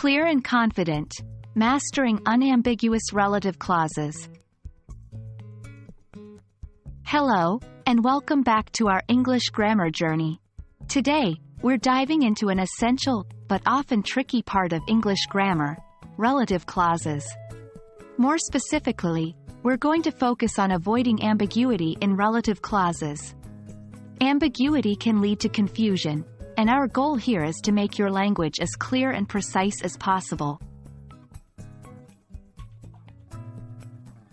Clear and confident. Mastering unambiguous relative clauses. Hello, and welcome back to our English grammar journey. Today, we're diving into an essential, but often tricky part of English grammar, relative clauses. More specifically, we're going to focus on avoiding ambiguity in relative clauses. Ambiguity can lead to confusion, and our goal here is to make your language as clear and precise as possible.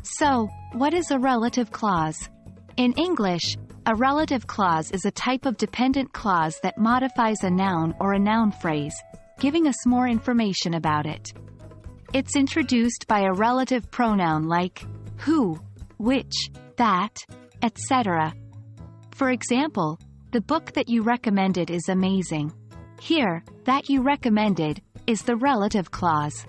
So, what is a relative clause? In English, a relative clause is a type of dependent clause that modifies a noun or a noun phrase, giving us more information about it. It's introduced by a relative pronoun like who, which, that, etc. For example, the book that you recommended is amazing. Here, that you recommended is the relative clause.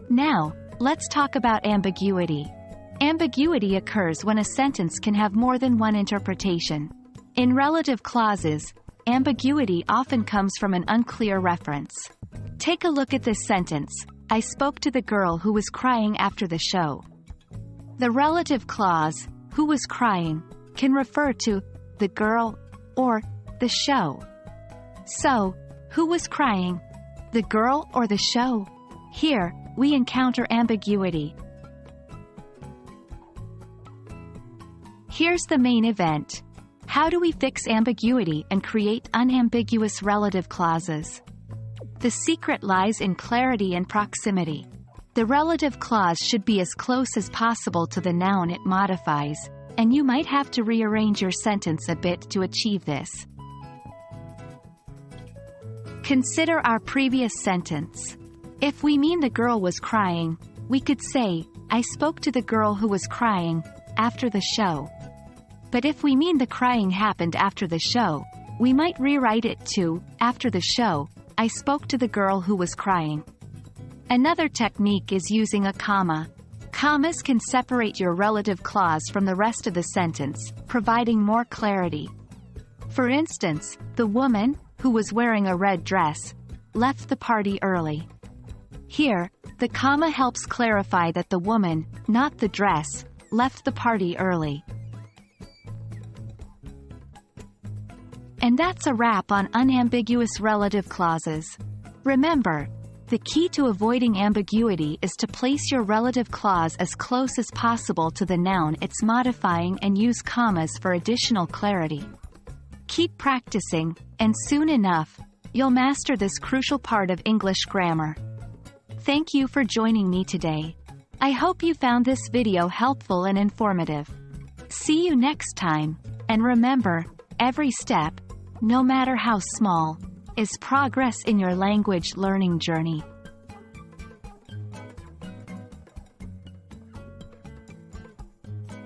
Now, let's talk about ambiguity. Ambiguity occurs when a sentence can have more than one interpretation. In relative clauses, ambiguity often comes from an unclear reference. Take a look at this sentence: I spoke to the girl who was crying after the show. The relative clause, who was crying, can refer to the girl or the show. So, who was crying? The girl or the show? Here, we encounter ambiguity. Here's the main event. How do we fix ambiguity and create unambiguous relative clauses? The secret lies in clarity and proximity. The relative clause should be as close as possible to the noun it modifies, and you might have to rearrange your sentence a bit to achieve this. Consider our previous sentence. If we mean the girl was crying, we could say, I spoke to the girl who was crying after the show. But if we mean the crying happened after the show, we might rewrite it to, after the show, I spoke to the girl who was crying. Another technique is using a comma. Commas can separate your relative clause from the rest of the sentence, providing more clarity. For instance, the woman, who was wearing a red dress, left the party early. Here, the comma helps clarify that the woman, not the dress, left the party early. And that's a wrap on unambiguous relative clauses. Remember, the key to avoiding ambiguity is to place your relative clause as close as possible to the noun it's modifying and use commas for additional clarity. Keep practicing, and soon enough, you'll master this crucial part of English grammar. Thank you for joining me today. I hope you found this video helpful and informative. See you next time, and remember, every step, no matter how small, is progress in your language learning journey.